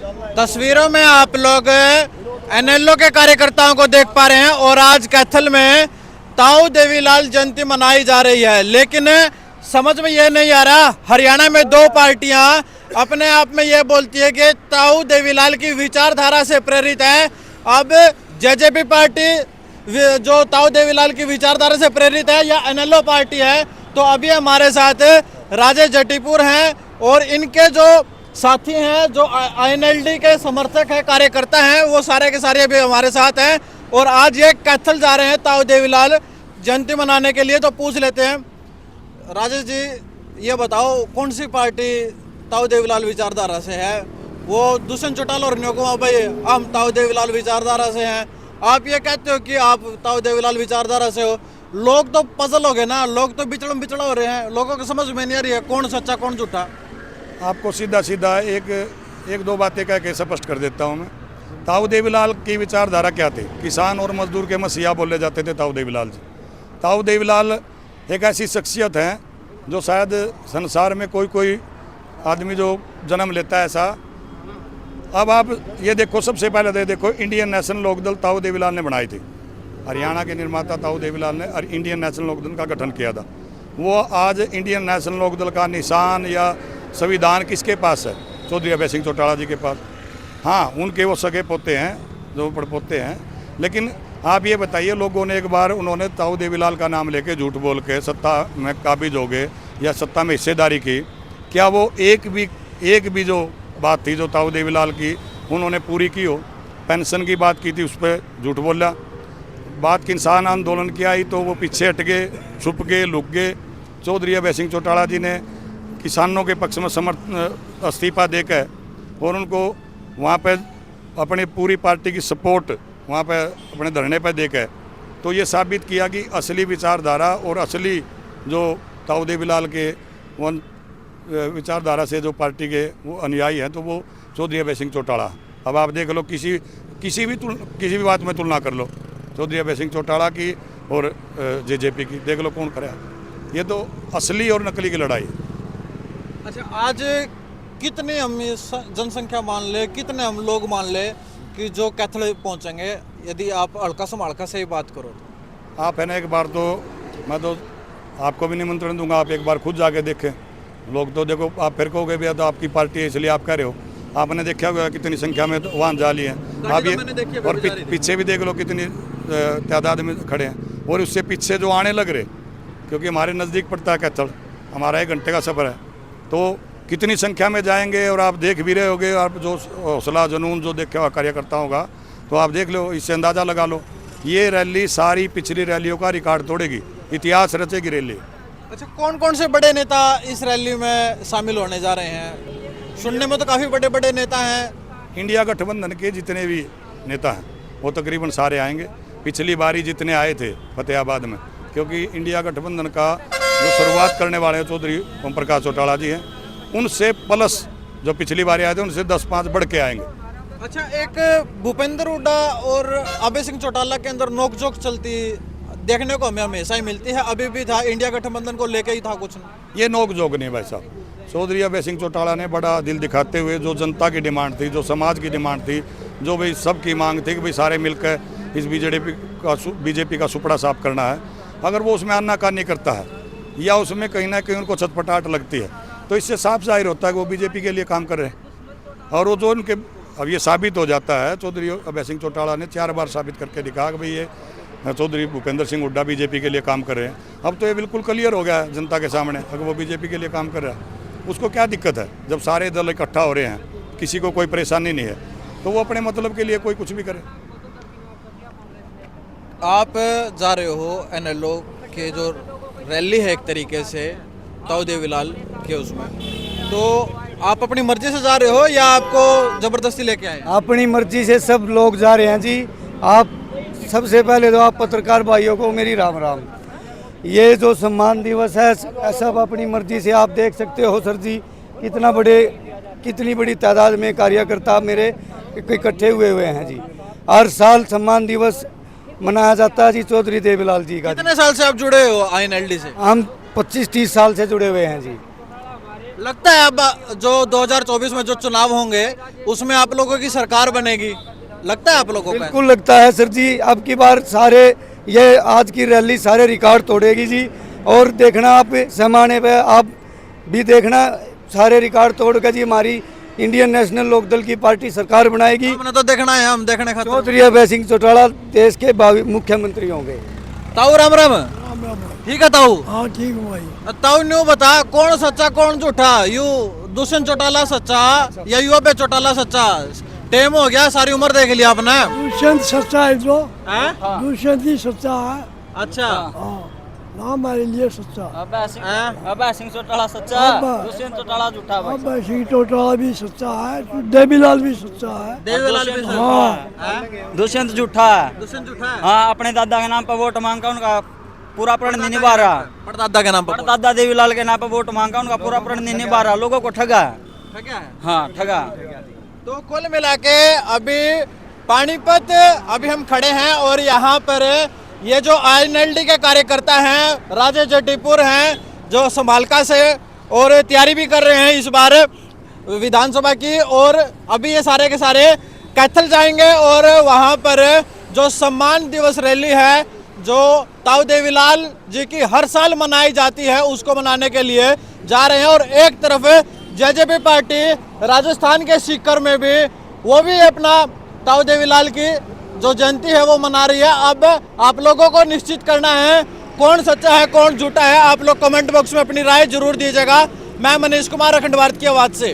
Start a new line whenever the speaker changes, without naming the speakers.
तस्वीरों में आप लोग एनएलओ के कार्यकर्ताओं को देख पा रहे हैं और आज कैथल में ताऊ देवीलाल जयंती मनाई जा रही है, लेकिन समझ में ये नहीं आ रहा। हरियाणा में दो पार्टियां अपने आप में ये बोलती है कि ताऊ देवीलाल की विचारधारा से प्रेरित है। अब जेजेपी पार्टी जो ताऊ देवीलाल की विचारधारा से प्रेरित है या एनएलओ पार्टी है। तो अभी हमारे साथ राजेश जटीपुर हैं और इनके जो साथी हैं, जो आईएनएलडी के समर्थक हैं, कार्यकर्ता हैं, वो सारे के सारे अभी हमारे साथ हैं और आज ये कैथल जा रहे हैं ताऊ देवीलाल जयंती मनाने के लिए। तो पूछ लेते हैं राजेश जी, ये बताओ कौन सी पार्टी ताऊ देवीलाल विचारधारा से है? वो दुष्यंत चौटाला और न्योकुमा भाई हम ताऊ देवीलाल विचारधारा से हैं, आप ये कहते हो कि आप ताऊ देवीलाल विचारधारा से हो। लोग तो पजल हो गए ना, लोग तो बिचड़ा हो रहे हैं, लोगों को समझ में नहीं आ रही है कौन सच्चा कौन झूठा।
आपको सीधा सीधा एक दो बातें कह के स्पष्ट कर देता हूँ मैं। ताऊ देवीलाल की विचारधारा क्या थी? किसान और मजदूर के मसीहा बोले जाते थे ताऊ देवीलाल जी। ताऊ देवीलाल एक ऐसी शख्सियत है जो शायद संसार में कोई आदमी जो जन्म लेता है ऐसा। अब आप ये देखो, सबसे पहले देखो इंडियन नेशनल लोकदल ताऊ देवीलाल ने बनाई थी। हरियाणा के निर्माता ताऊ देवीलाल ने इंडियन नेशनल लोकदल का गठन किया था। वो आज इंडियन नेशनल लोकदल का निशान या संविधान किसके पास है? चौधरी अभय सिंह चौटाला जी के पास। हाँ, उनके वो सगे पोते हैं, जो पड़पोते हैं। लेकिन आप ये बताइए, लोगों ने एक बार उन्होंने ताऊ देवीलाल का नाम लेके झूठ बोल के सत्ता में काबिज हो गए या सत्ता में हिस्सेदारी की, क्या वो एक भी जो बात थी जो ताऊ देवीलाल की उन्होंने पूरी की हो? पेंशन की बात की थी, उस पर झूठ बोला। बात किसान आंदोलन की आई तो वो पीछे हट गए, छुप गए, लुक गए। चौधरी अभय सिंह चौटाला जी ने किसानों के पक्ष में इस्तीफा देकर और उनको वहाँ पर अपनी पूरी पार्टी की सपोर्ट वहाँ पर अपने धरने पर देकर तो ये साबित किया कि असली विचारधारा और असली जो ताऊ देवीलाल के वो विचारधारा से जो पार्टी के वो अनुयायी हैं तो वो चौधरी अभय सिंह चौटाला। अब आप देख लो, किसी भी बात में तुलना कर लो चौधरी अभय सिंह चौटाला की और जेजेपी की, देख लो कौन करे। ये तो असली और नकली की लड़ाई है।
अच्छा, आज कितने हम जनसंख्या मान ले, कितने हम लोग मान ले कि जो कैथल पहुंचेंगे, यदि आप हल्का समाड़का से ही बात करो तो?
आप है ना, एक बार तो मैं तो आपको भी निमंत्रण दूंगा, आप एक बार खुद जाके देखें। लोग तो देखो, आप फिर कहोगे भैया तो आपकी पार्टी है इसलिए आप कह रहे हो। आपने देखा होगा कितनी संख्या में वाहन जाली हैं। आप ये और पीछे भी देख लो कितनी तादाद में खड़े हैं। और उससे पीछे जो आने लग रहे, क्योंकि हमारे नज़दीक पड़ता है कैथल, हमारा 1 घंटे का सफ़र है, तो कितनी संख्या में जाएंगे। और आप देख भी रहे होगे, आप जो हौसला जुनून जो देखा हुआ कार्यकर्ताओं का, तो आप देख लो, इससे अंदाज़ा लगा लो। ये रैली सारी पिछली रैलियों का रिकॉर्ड तोड़ेगी, इतिहास रचेगी रैली।
अच्छा, कौन कौन से बड़े नेता इस रैली में शामिल होने जा रहे हैं? सुनने में तो काफ़ी बड़े बड़े नेता हैं।
इंडिया गठबंधन के जितने भी नेता हैं वो तकरीबन सारे आएंगे। पिछली बारी जितने आए थे फतेहाबाद में, क्योंकि इंडिया गठबंधन का जो शुरुआत करने वाले हैं चौधरी ओम प्रकाश चौटाला जी हैं, उनसे प्लस जो पिछली बार आए थे उनसे 10-5 बढ़ के आएंगे।
अच्छा, एक भूपेंद्र हुड्डा और अभय सिंह चौटाला के अंदर नोकझोंक चलती देखने को हमें हमेशा ही मिलती है, अभी भी था, इंडिया गठबंधन को लेके ही था कुछ नहीं।
ये नोकझोंक नहीं भाई साहब। चौधरी अभय सिंह चौटाला ने बड़ा दिल दिखाते हुए जो जनता की डिमांड थी, जो समाज की डिमांड थी, जो भाई सबकी मांग थी कि भाई सारे मिलकर इस बीजेपी का सुपड़ा साफ करना है, अगर वो उसमें आनाकानी करता है या उसमें कहीं ना कहीं उनको छटपटाहट लगती है, तो इससे साफ जाहिर होता है कि वो बीजेपी के लिए काम कर रहे हैं। और वो जो उनके अब ये साबित हो जाता है, चौधरी अभय सिंह चौटाला ने 4 बार साबित करके दिखा कि भाई ये चौधरी भूपेंद्र सिंह हुड्डा बीजेपी के लिए काम कर रहे हैं। अब तो ये बिल्कुल क्लियर हो गया है जनता के सामने, अगर वो बीजेपी के लिए काम कर रहा है उसको क्या दिक्कत है? जब सारे दल इकट्ठा हो रहे हैं, किसी को कोई परेशानी नहीं है, तो वो अपने मतलब के लिए कोई कुछ भी करे।
आप जा रहे हो एनएलओ के जो रैली है एक तरीके से ताऊ देवीलाल के उसमें, तो आप अपनी मर्जी से जा रहे हो या आपको जबरदस्ती लेके आए?
अपनी मर्जी से सब लोग जा रहे हैं जी। आप सबसे पहले तो आप पत्रकार भाइयों को मेरी राम राम। ये जो सम्मान दिवस है सब अपनी मर्जी से, आप देख सकते हो सर जी कितनी बड़ी तादाद में कार्यकर्ता मेरे इकट्ठे हुए हैं जी। हर साल सम्मान दिवस मनाया जाता है जी चौधरी देवीलाल जी का।
कितने साल से आप जुड़े हो आईएनएलडी से?
हम 25-30 साल से जुड़े हुए हैं जी।
लगता है अब जो 2024 में जो चुनाव होंगे उसमें आप लोगों की सरकार बनेगी, लगता है आप लोगों को?
बिल्कुल लगता है सर जी, अब की बार सारे ये आज की रैली सारे रिकॉर्ड तोड़ेगी जी। और देखना आप पैमाने पे आप भी देखना, सारे रिकॉर्ड तोड़ कर जी हमारी इंडियन नेशनल लोकदल की पार्टी सरकार बनाएगी।
हमने तो देखना है, हम देखने खातिर।
चौधरी अभय सिंह चौटाला देश के मुख्यमंत्री होंगे।
ताऊ राम राम। ठीक है ताऊ।
हाँ ठीक है भाई।
ताऊ न्यू बता, कौन सच्चा कौन झूठा? यू दुष्यंत चौटाला सच्चा या यू अभय चौटाला सच्चा? टेम हो गया, सारी उम्र देख लिया आपने।
दुष्यंत सच्चा है जो,
हैं?
दुष्यंत ही सच्चा है।
अच्छा।
हाँ ना हमारे लिए सच्चा।
हैं?
अभय सिंह चौटाला सच्चा,
अभय।
दुष्यंत चौटाला झूठा भाई।
अब सिंह चौटाला भी सच्चा है, देवीलाल भी सच्चा है।
देवीलाल भी सच्चा।
हाँ।
हैं?
दुष्यंत झूठा है।
दुष्यंत झूठा है।
हाँ, अपने दादा के नाम पर वोट मांगा, उनका पूरा प्रण नहीं निभा रहा।
परदादा के नाम पर।
दादा देवीलाल के नाम पर वोट मांगा, उनका पूरा प्रण नहीं निभा रहा, लोगों को ठगा।
ठीक है।
हाँ ठगा।
तो कुल मिला के अभी पानीपत अभी हम खड़े हैं और यहाँ पर ये जो INLD के कार्यकर्ता हैं, राजेश जटीपुर हैं जो समालका से, और तैयारी भी कर रहे हैं इस बार विधानसभा की। और अभी ये सारे के सारे कैथल जाएंगे और वहाँ पर जो सम्मान दिवस रैली है जो ताऊ देवीलाल जी की हर साल मनाई जाती है उसको मनाने के लिए जा रहे हैं। और एक तरफ जेजेपी पार्टी राजस्थान के सीकर में भी वो भी अपना ताऊ देवीलाल की जो जयंती है वो मना रही है। अब आप लोगों को निश्चित करना है कौन सच्चा है कौन झूठा है। आप लोग कमेंट बॉक्स में अपनी राय जरूर दीजिएगा। मैं मनीष कुमार, अखंड भारत की आवाज से।